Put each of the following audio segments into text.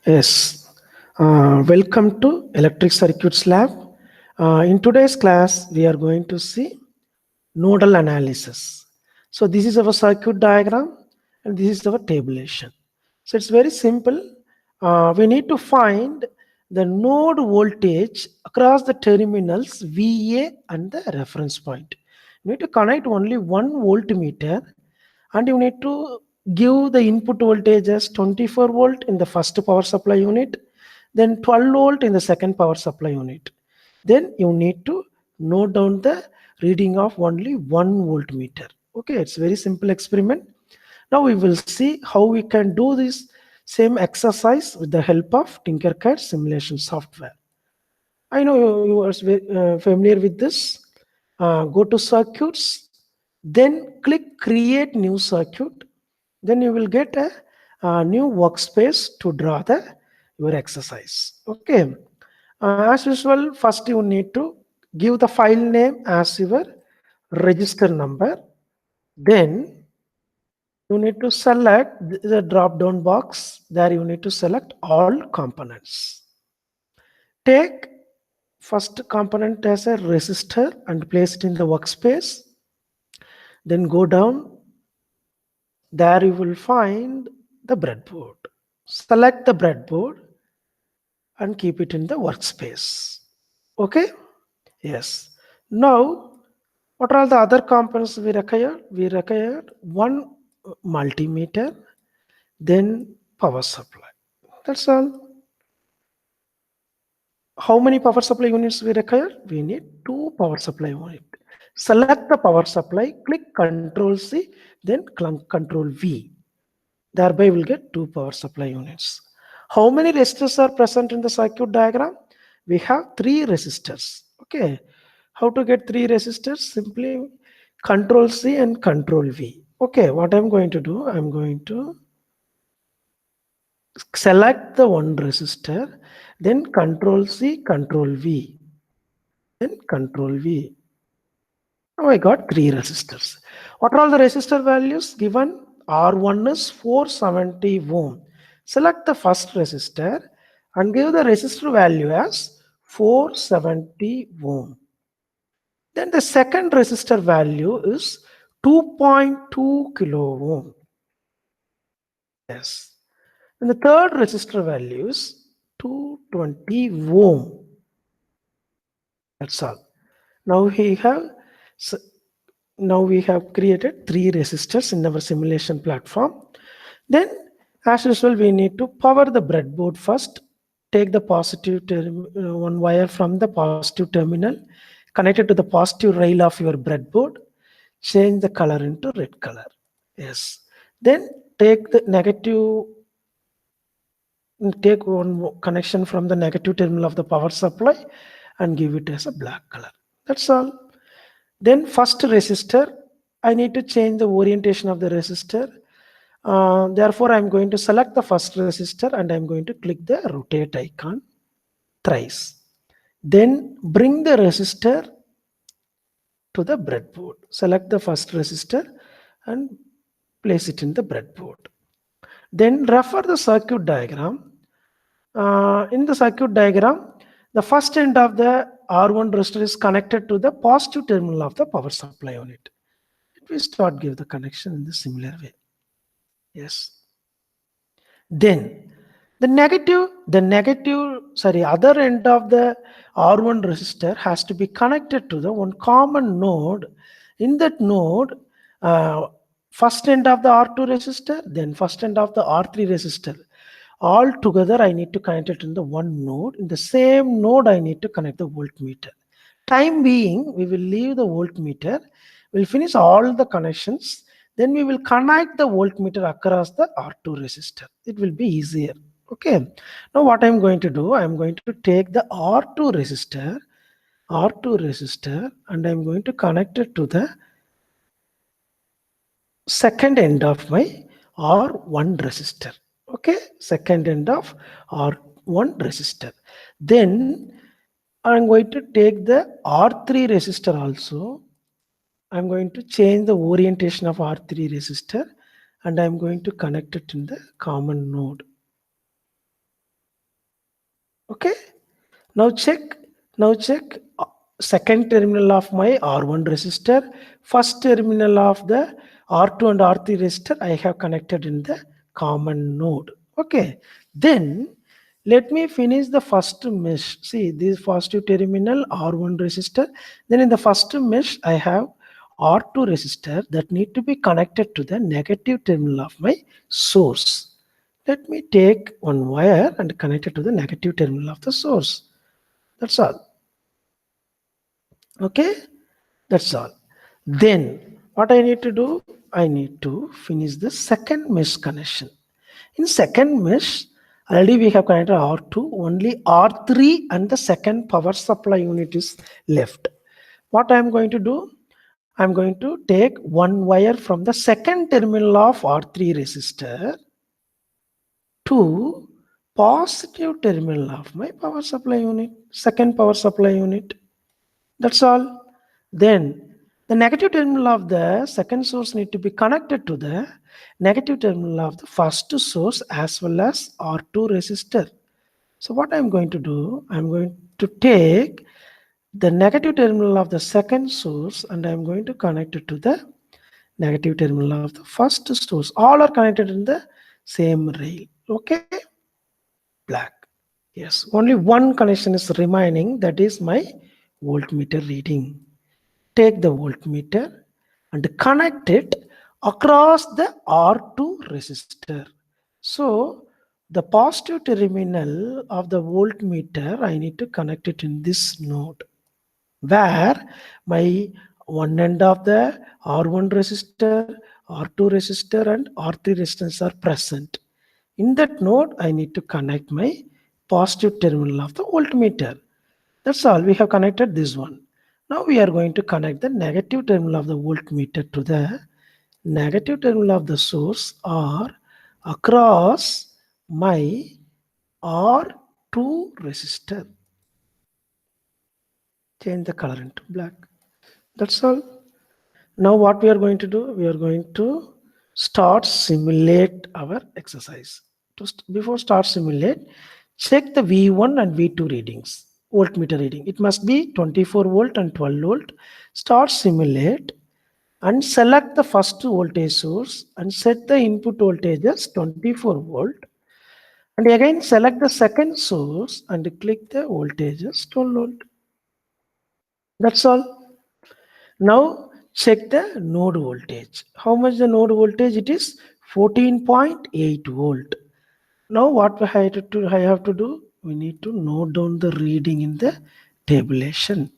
Yes, welcome to Electric Circuits Lab. In today's class, we are going to see nodal analysis. So this is our circuit diagram and this is our tabulation. So it's very simple. We need to find the node voltage across the terminals VA and the reference point. You need to connect only one voltmeter and you need to give the input voltage as 24 volt in the first power supply unit, then 12 volt in the second power supply unit. Then you need to note down the reading of only 1 voltmeter. Okay, it's very simple experiment. Now we will see how we can do this same exercise with the help of Tinkercad simulation software. I know you are familiar with this. Go to circuits, then click create new circuit. Then you will get a new workspace to draw your exercise. Okay. As usual, first you need to give the file name as your register number. Then you need to select the drop down box. There you need to select all components. Take first component as a resistor and place it in the workspace. Then go down. There you will find the breadboard. Select the breadboard and keep it in the workspace. Okay? Yes. Now, what are the other components we require? We require one multimeter, then power supply. That's all. How many power supply units we require? We need 2 power supply units. Select the power supply, click Ctrl C, then Ctrl V. Thereby we'll get 2 power supply units. How many resistors are present in the circuit diagram? We have 3 resistors. Okay. How to get 3 resistors? Simply Ctrl C and Ctrl V. Okay, what I'm going to do, I'm going to select the one resistor, then Ctrl C, Ctrl V, then Ctrl V. Now I got 3 resistors. What are all the resistor values given? R1 is 470 ohm. Select the first resistor and give the resistor value as 470 ohm. Then the second resistor value is 2.2 kilo ohm. Yes. And the third resistor value is 220 ohm. That's all. Now we have created 3 resistors in our simulation platform. Then as usual we need to power the breadboard first. Take the positive one wire from the positive terminal, connect it to the positive rail of your breadboard, change the color into red color. Yes. Then take one connection from the negative terminal of the power supply and give it as a black color. That's all. Then first resistor, I need to change the orientation of the resistor. Therefore, I'm going to select the first resistor and I'm going to click the rotate icon thrice. Then bring the resistor to the breadboard. Select the first resistor and place it in the breadboard. Then refer the circuit diagram. In the circuit diagram, the first end of the R1 resistor is connected to the positive terminal of the power supply unit. We start give the connection in the similar way. Yes. Then the other end of the R1 resistor has to be connected to the one common node. In that node, first end of the R2 resistor, then first end of the R3 resistor. All together, I need to connect it in the one node. In the same node, I need to connect the voltmeter. Time being, we will leave the voltmeter. We'll finish all the connections. Then we will connect the voltmeter across the R2 resistor. It will be easier. Okay. Now what I'm going to do, I'm going to take the R2 resistor, and I'm going to connect it to the second end of my R1 resistor. Okay, second end of R1 resistor. Then I'm going to take the R3 resistor also. I'm going to change the orientation of R3 resistor and I'm going to connect it in the common node. Okay. Now check. Now check second terminal of my R1 resistor. First terminal of the R2 and R3 resistor I have connected in the common node. Okay. Then let me finish the first mesh. See this positive terminal R1 resistor. Then in the first mesh I have R2 resistor that need to be connected to the negative terminal of my source. Let me take one wire and connect it to the negative terminal of the source. That's all. Okay, that's all. Then what I need to do, I need to finish the second mesh connection. In second mesh, already we have connected R2, only R3 and the second power supply unit is left. What I am going to do, I am going to take one wire from the second terminal of R3 resistor to positive terminal of my power supply unit, second power supply unit. That's all. Then the negative terminal of the second source need to be connected to the negative terminal of the first source as well as R2 resistor. So what I'm going to do, I'm going to take the negative terminal of the second source and I'm going to connect it to the negative terminal of the first source. All are connected in the same rail. Okay, black. Yes, only one connection is remaining, that is my voltmeter reading. Take the voltmeter and connect it across the R2 resistor. So the positive terminal of the voltmeter, I need to connect it in this node where my one end of the R1 resistor, R2 resistor and R3 resistance are present. In that node, I need to connect my positive terminal of the voltmeter. That's all. We have connected this one. Now we are going to connect the negative terminal of the voltmeter to the negative terminal of the source or across my R2 resistor. Change the color into black. That's all. Now what we are going to do, we are going to start simulate our exercise. Before start simulate, check the V1 and V2 readings, voltmeter reading. It must be 24 volt and 12 volt. Start simulate and select the first voltage source and set the input voltage as 24 volt. And again select the second source and click the voltage as 12 volt. That's all. Now check the node voltage. How much the node voltage? It is 14.8 volt. Now what I have to do? We need to note down the reading in the tabulation.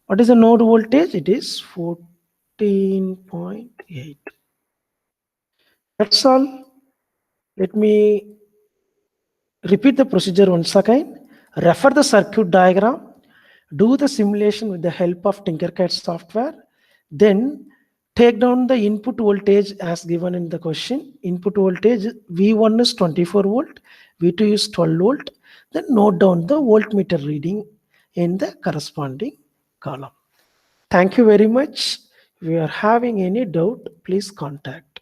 What is the node voltage? It is 14.8. That's all. Let me repeat the procedure once again. Refer the circuit diagram. Do the simulation with the help of Tinkercad software. Then take down the input voltage as given in the question. Input voltage V1 is 24 volt, V2 is 12 volt. Then note down the voltmeter reading in the corresponding column. Thank you very much. If you are having any doubt, please contact.